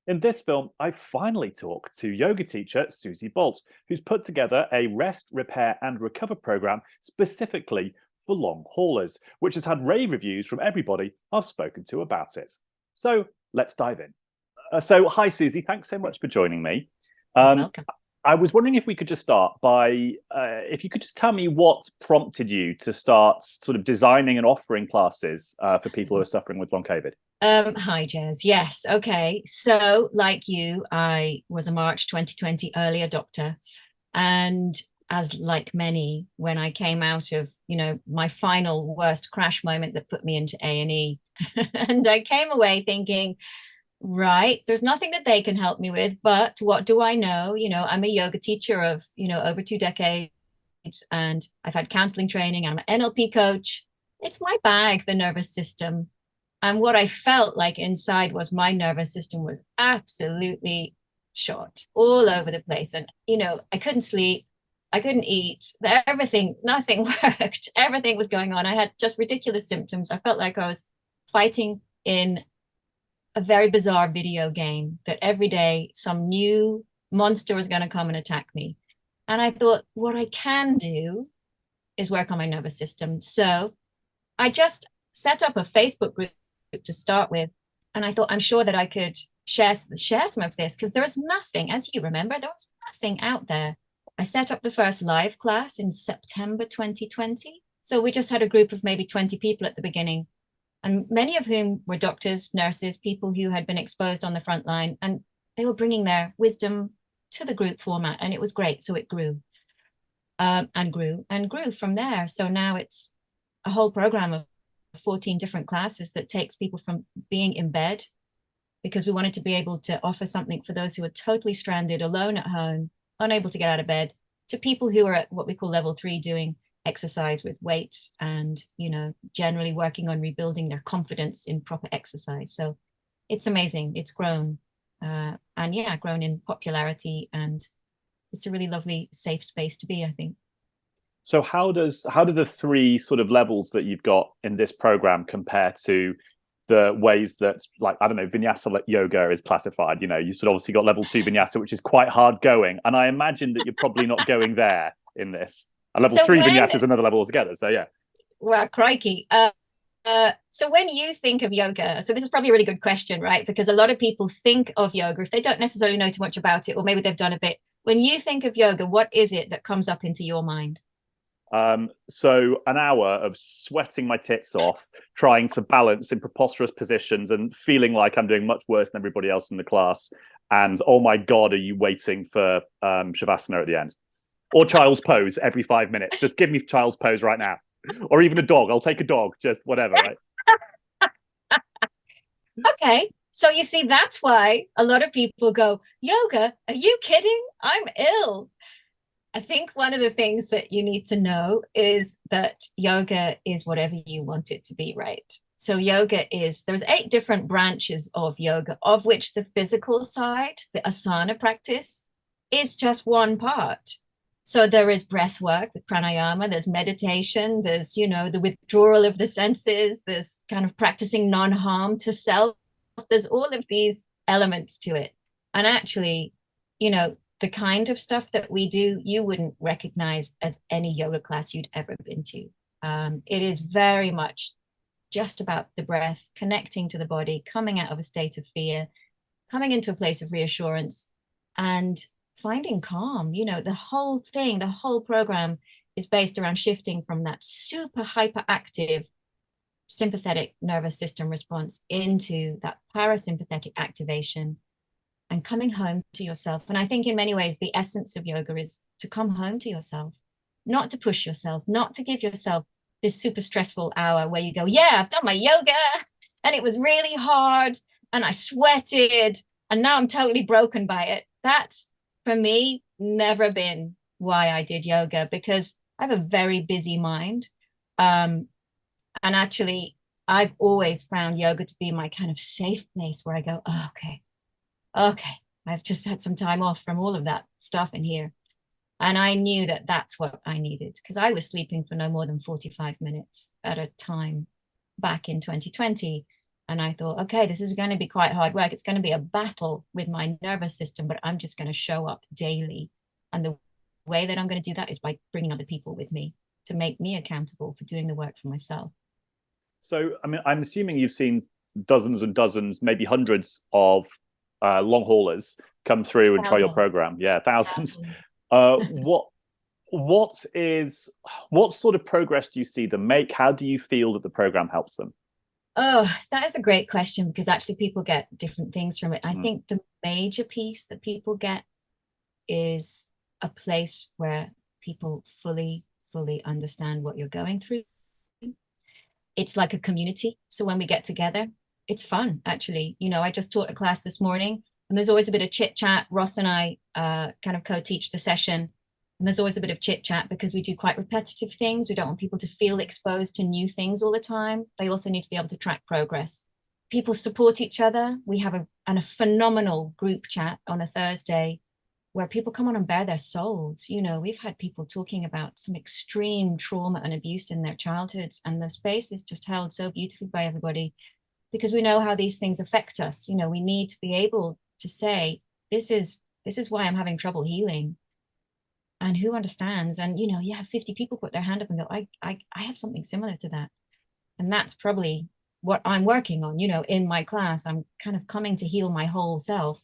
In this film, I finally talk to yoga teacher Suzy Bolt, who's put together a rest, repair, and recover program specifically for long haulers, which has had rave reviews from everybody I've spoken to about it. So let's dive in. Hi, Suzy. Thanks so much for joining me. You're welcome. I was wondering if we could just start by, if you could just tell me what prompted you to start sort of designing and offering classes for people who are suffering with long COVID. Hi, Jez. Yes. Okay. So, like you, I was a March 2020 early adopter. And as like many, when I came out of, my final worst crash moment that put me into A&E, and I came away thinking, right, there's nothing that they can help me with, but what do I know? I'm a yoga teacher of, over 2 decades, and I've had counseling training. I'm an NLP coach. It's my bag, the nervous system. And what I felt like inside was my nervous system was absolutely shot all over the place. And, I couldn't sleep. I couldn't eat. Everything, nothing worked. Everything was going on. I had just ridiculous symptoms. I felt like I was fighting in a very bizarre video game, that every day some new monster was going to come and attack me. And I thought, what I can do is work on my nervous system. So I just set up a Facebook group to start with. And I thought, I'm sure that I could share some of this, because there was nothing, as you remember, there was nothing out there. I set up the first live class in September 2020. So we just had a group of maybe 20 people at the beginning, and many of whom were doctors, nurses, people who had been exposed on the front line, and they were bringing their wisdom to the group format, and it was great. So it grew and grew and grew from there. So now it's a whole program of 14 different classes that takes people from being in bed, because we wanted to be able to offer something for those who are totally stranded, alone at home, unable to get out of bed, to people who are at what we call level 3, doing exercise with weights and, generally working on rebuilding their confidence in proper exercise. So it's amazing. It's grown grown in popularity, and it's a really lovely, safe space to be, I think. So how do the three sort of levels that you've got in this program compare to the ways that, like, I don't know, vinyasa yoga is classified? You sort of obviously got level 2 vinyasa, which is quite hard going. And I imagine that you're probably not going there in this. And level 3 vinyasa is another level altogether. So yeah. Well, crikey. So when you think of yoga, so this is probably a really good question, right? Because a lot of people think of yoga, if they don't necessarily know too much about it, or maybe they've done a bit. When you think of yoga, what is it that comes up into your mind? So an hour of sweating my tits off, trying to balance in preposterous positions and feeling like I'm doing much worse than everybody else in the class. And oh my God, are you waiting for Shavasana at the end? Or child's pose every 5 minutes. Just give me child's pose right now. Or even a dog. I'll take a dog, just whatever, right? Okay. So you see, that's why a lot of people go, yoga? Are you kidding? I'm ill. I think one of the things that you need to know is that yoga is whatever you want it to be, right? So there's 8 different branches of yoga, of which the physical side, the asana practice, is just one part. So there is breath work with pranayama, there's meditation, there's, the withdrawal of the senses, there's kind of practicing non-harm to self. There's all of these elements to it. And actually, the kind of stuff that we do, you wouldn't recognize as any yoga class you'd ever been to. It is very much just about the breath, connecting to the body, coming out of a state of fear, coming into a place of reassurance, and finding calm. The whole thing, the whole program is based around shifting from that super hyperactive sympathetic nervous system response into that parasympathetic activation and coming home to yourself. And I think in many ways, the essence of yoga is to come home to yourself, not to push yourself, not to give yourself this super stressful hour where you go, yeah, I've done my yoga and it was really hard and I sweated and now I'm totally broken by it. That's, for me, never been why I did yoga, because I have a very busy mind. And actually, I've always found yoga to be my kind of safe place where I go, oh, okay, I've just had some time off from all of that stuff in here. And I knew that that's what I needed, because I was sleeping for no more than 45 minutes at a time back in 2020. And I thought, okay, this is going to be quite hard work. It's going to be a battle with my nervous system, but I'm just going to show up daily. And the way that I'm going to do that is by bringing other people with me to make me accountable for doing the work for myself. So, I mean, I'm assuming you've seen dozens and dozens, maybe hundreds of long haulers come through and try your Thousands. program. Yeah, thousands. Thousands. What sort of progress do you see them make? How do you feel that the program helps them? Oh, that is a great question, because actually people get different things from it. I Mm. think the major piece that people get is a place where people fully understand what you're going through. It's like a community. So when we get together, it's fun, actually. You know, I just taught a class this morning, and there's always a bit of chit chat. Ross and I kind of co-teach the session. And there's always a bit of chit chat because we do quite repetitive things. We don't want people to feel exposed to new things all the time. They also need to be able to track progress. People support each other. We have a phenomenal group chat on a Thursday where people come on and bare their souls. You know, we've had people talking about some extreme trauma and abuse in their childhoods, and the space is just held so beautifully by everybody, because we know how these things affect us. You know, we need to be able to say, this is why I'm having trouble healing. And who understands? And, you know, you have 50 people put their hand up and go, I have something similar to that. And that's probably what I'm working on, you know, in my class. I'm kind of coming to heal my whole self.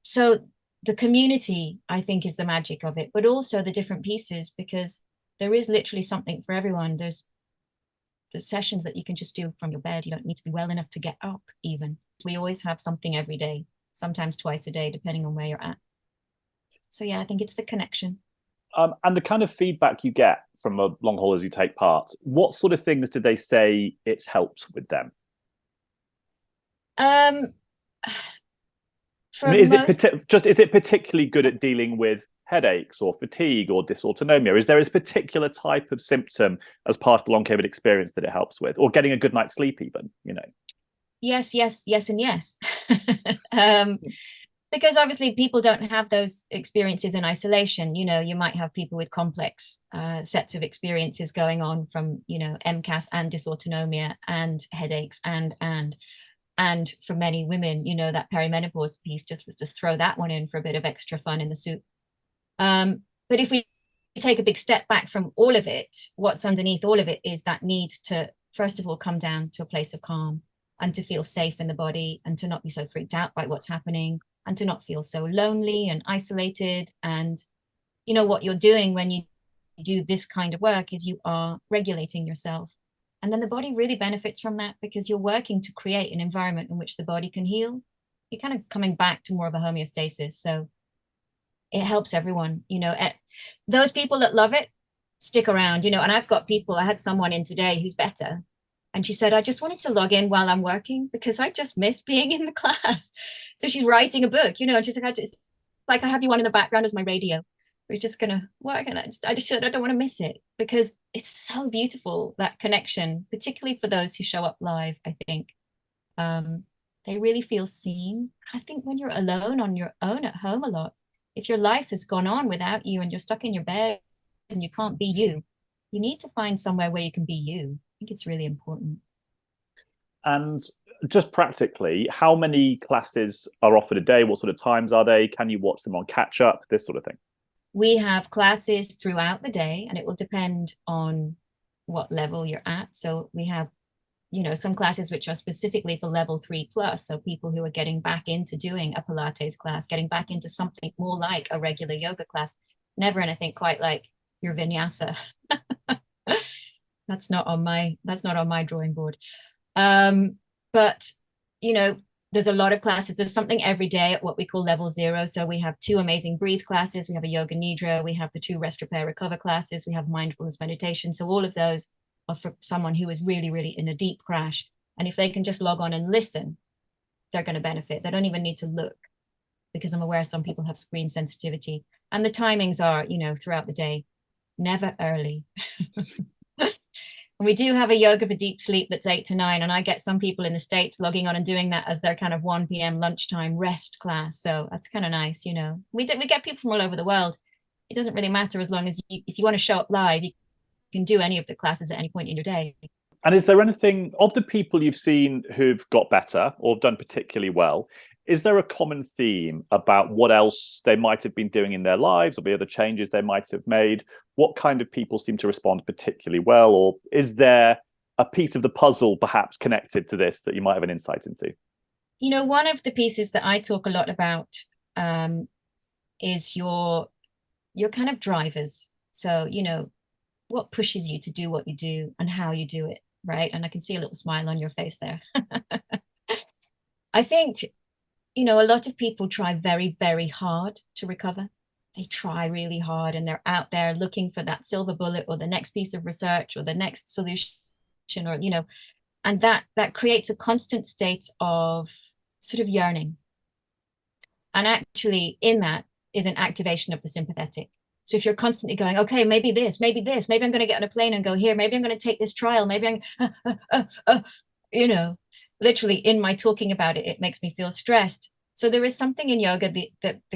So the community, I think, is the magic of it, but also the different pieces, because there is literally something for everyone. There's sessions that you can just do from your bed. You don't need to be well enough to get up even. We always have something every day, sometimes twice a day, depending on where you're at. So yeah, I think it's the connection. And the kind of feedback you get from the long haulers who take part, what sort of things did they say it's helped with them? Um, I mean, is it particularly good at dealing with headaches or fatigue or dysautonomia? Is there a particular type of symptom as part of the long COVID experience that it helps with, or getting a good night's sleep even, you know? yes, and yes. Because obviously people don't have those experiences in isolation. You know, you might have people with complex sets of experiences going on from, you know, MCAS and dysautonomia and headaches and for many women, you know, that perimenopause piece, let's just throw that one in for a bit of extra fun in the soup. But if we take a big step back from all of it, what's underneath all of it is that need to, first of all, come down to a place of calm and to feel safe in the body and to not be so freaked out by what's happening and to not feel so lonely and isolated. And, you know, what you're doing when you do this kind of work is you are regulating yourself. And then the body really benefits from that, because you're working to create an environment in which the body can heal. You're kind of coming back to more of a homeostasis. So it helps everyone, you know. Those people that love it stick around, you know. And I've got people, I had someone in today who's better. And she said, I just wanted to log in while I'm working because I just miss being in the class. So she's writing a book, you know, and she's like, I have you on in the background as my radio. We're just gonna work, and I don't want to miss it, because it's so beautiful, that connection, particularly for those who show up live. I think they really feel seen. I think when you're alone on your own at home a lot, if your life has gone on without you and you're stuck in your bed and you can't be you, you need to find somewhere where you can be you. I think it's really important. And just practically, how many classes are offered a day? What sort of times are they? Can you watch them on catch up? This sort of thing. We have classes throughout the day, and it will depend on what level you're at. So we have, you know, some classes which are specifically for level 3+. So people who are getting back into doing a Pilates class, getting back into something more like a regular yoga class. Never anything quite like your vinyasa. That's not on my drawing board. But, you know, there's a lot of classes. There's something every day at what we call level 0. So we have 2 amazing breathe classes. We have a yoga nidra. We have the 2 rest, repair, recover classes. We have mindfulness meditation. So all of those are for someone who is really, really in a deep crash. And if they can just log on and listen, they're going to benefit. They don't even need to look, because I'm aware some people have screen sensitivity. And the timings are, you know, throughout the day, never early. We do have a yoga for deep sleep that's 8 to 9, and I get some people in the States logging on and doing that as their kind of 1 p.m. lunchtime rest class. So that's kind of nice, you know. We get people from all over the world. It doesn't really matter, as long as if you want to show up live, you can do any of the classes at any point in your day. And is there anything of the people you've seen who've got better or have done particularly well? Is there a common theme about what else they might have been doing in their lives or the other changes they might have made? What kind of people seem to respond particularly well? Or is there a piece of the puzzle perhaps connected to this that you might have an insight into? One of the pieces that I talk a lot about is your kind of drivers. So, what pushes you to do what you do and how you do it, right? And I can see a little smile on your face there. I think, a lot of people try very, very hard to recover. They try really hard and they're out there looking for that silver bullet or the next piece of research or the next solution or, and that creates a constant state of sort of yearning. And actually in that is an activation of the sympathetic. So if you're constantly going, okay, maybe this, maybe I'm going to get on a plane and go here, maybe I'm going to take this trial, maybe I'm, literally in my talking about it, it makes me feel stressed. So there is something in yoga, the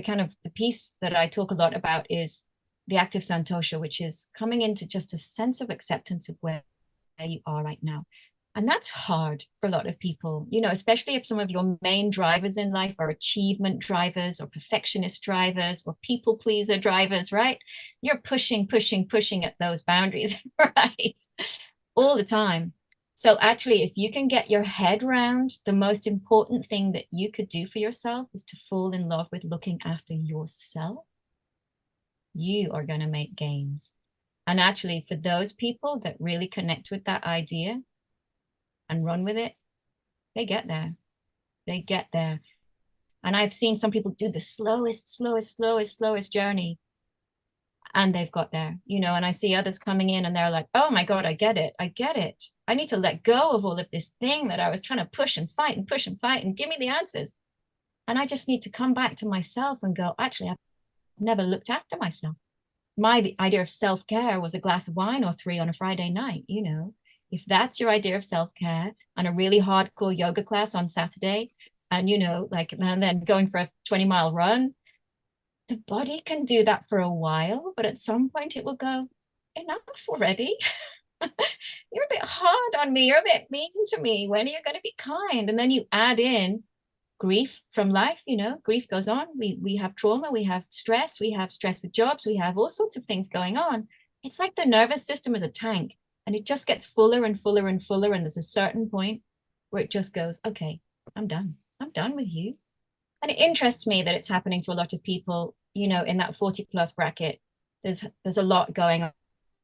kind of the piece that I talk a lot about is the active santosha, which is coming into just a sense of acceptance of where you are right now. And that's hard for a lot of people, especially if some of your main drivers in life are achievement drivers or perfectionist drivers or people pleaser drivers, right? You're pushing at those boundaries, right? All the time. So actually, if you can get your head around the most important thing that you could do for yourself is to fall in love with looking after yourself, you are going to make gains. And actually, for those people that really connect with that idea and run with it, they get there. They get there. And I've seen some people do the slowest journey. And they've got there, and I see others coming in and they're like, oh my God, I get it. I need to let go of all of this thing that I was trying to push and fight and give me the answers. And I just need to come back to myself and go, actually, I've never looked after myself. My idea of self-care was a glass of wine or 3 on a Friday night, If that's your idea of self-care and a really hardcore yoga class on Saturday and, and then going for a 20-mile run, the body can do that for a while, but at some point it will go, enough already. You're a bit hard on me. You're a bit mean to me. When are you going to be kind? And then you add in grief from life, grief goes on. We have trauma, we have stress with jobs, we have all sorts of things going on. It's like the nervous system is a tank and it just gets fuller and fuller and fuller. And there's a certain point where it just goes, okay, I'm done with you. And it interests me that it's happening to a lot of people, in that 40 plus bracket. There's a lot going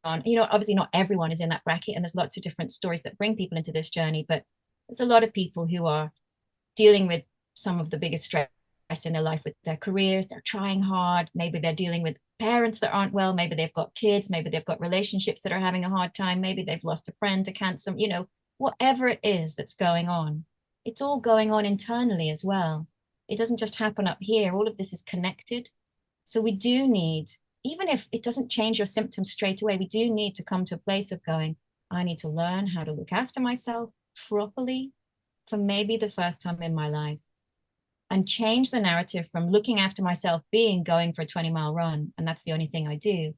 on. Obviously not everyone is in that bracket, and there's lots of different stories that bring people into this journey, but there's a lot of people who are dealing with some of the biggest stress in their life with their careers. They're trying hard. Maybe they're dealing with parents that aren't well. Maybe they've got kids. Maybe they've got relationships that are having a hard time. Maybe they've lost a friend to cancer. Whatever it is that's going on, it's all going on internally as well. It doesn't just happen up here. All of this is connected. So we do need, even if it doesn't change your symptoms straight away, we do need to come to a place of going, I need to learn how to look after myself properly for maybe the first time in my life, and change the narrative from looking after myself being going for a 20-mile run, and that's the only thing I do,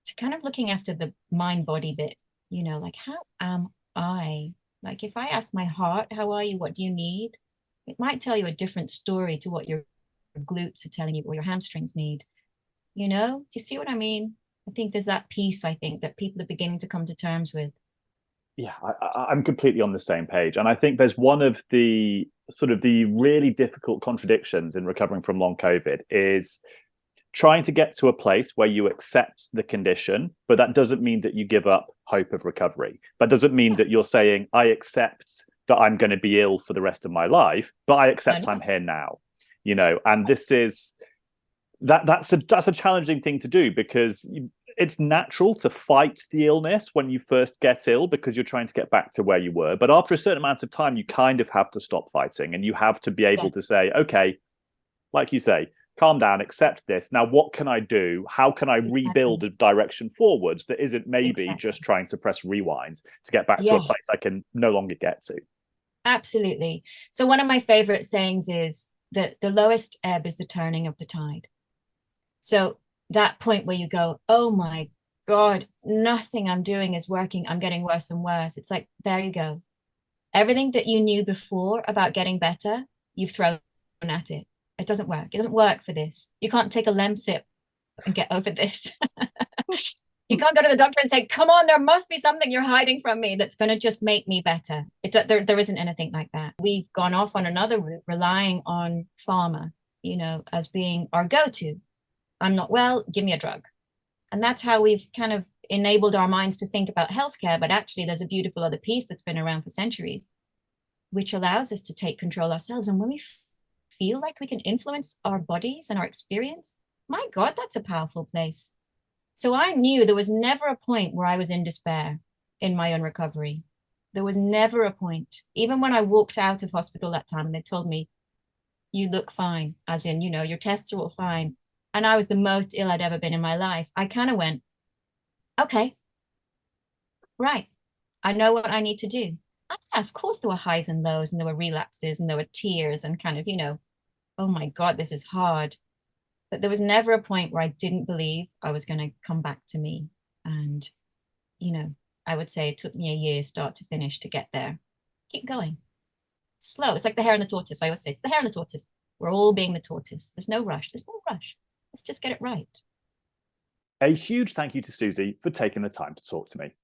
to kind of looking after the mind body bit, like how am I? Like if I ask my heart, how are you? What do you need? It might tell you a different story to what your glutes are telling you or your hamstrings need. Do you see what I mean? I think there's that piece, I think, that people are beginning to come to terms with. Yeah, I'm completely on the same page. And I think there's one of the sort of the really difficult contradictions in recovering from long COVID is trying to get to a place where you accept the condition, but that doesn't mean that you give up hope of recovery. That doesn't mean that you're saying, I accept that I'm going to be ill for the rest of my life, but I accept I'm here now, and this is that's a challenging thing to do, because it's natural to fight the illness when you first get ill because you're trying to get back to where you were. But after a certain amount of time, you kind of have to stop fighting, and you have to be able to say, okay, like you say, calm down, accept this. Now, what can I do? How can I rebuild a direction forwards that isn't maybe just trying to press rewind to get back to a place I can no longer get to? Absolutely. So one of my favorite sayings is that the lowest ebb is the turning of the tide. So that point where you go, oh my God, nothing I'm doing is working. I'm getting worse and worse. It's like, there you go. Everything that you knew before about getting better, you've thrown at it. It doesn't work. It doesn't work for this. You can't take a Lemsip and get over this. You can't go to the doctor and say, come on, there must be something you're hiding from me that's going to just make me better. There isn't anything like that. We've gone off on another route, relying on pharma, as being our go-to. I'm not well, give me a drug. And that's how we've kind of enabled our minds to think about healthcare. But actually, there's a beautiful other piece that's been around for centuries, which allows us to take control ourselves. And when we feel like we can influence our bodies and our experience, my God, that's a powerful place. So I knew there was never a point where I was in despair in my own recovery. There was never a point. Even when I walked out of hospital that time and they told me, you look fine, as in, your tests are all fine. And I was the most ill I'd ever been in my life. I kind of went, okay, right. I know what I need to do. And yeah, of course, there were highs and lows, and there were relapses, and there were tears, and kind of, oh my God, this is hard. But there was never a point where I didn't believe I was going to come back to me. And, I would say it took me a year, start to finish, to get there. Keep going. Slow. It's like the hare and the tortoise. I always say it's the hare and the tortoise. We're all being the tortoise. There's no rush. There's no rush. Let's just get it right. A huge thank you to Suzy for taking the time to talk to me.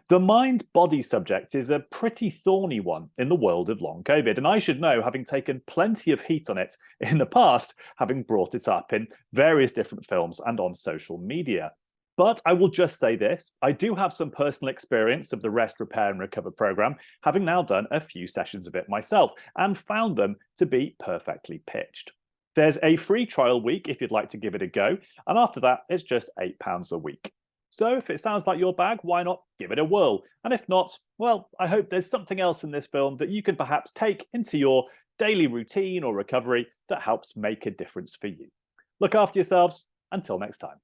The mind-body subject is a pretty thorny one in the world of long COVID, and I should know, having taken plenty of heat on it in the past, having brought it up in various different films and on social media. But I will just say this, I do have some personal experience of the Rest, Repair and Recover programme, having now done a few sessions of it myself, and found them to be perfectly pitched. There's a free trial week if you'd like to give it a go, and after that, it's just £8 a week. So if it sounds like your bag, why not give it a whirl? And if not, well, I hope there's something else in this film that you can perhaps take into your daily routine or recovery that helps make a difference for you. Look after yourselves. Until next time.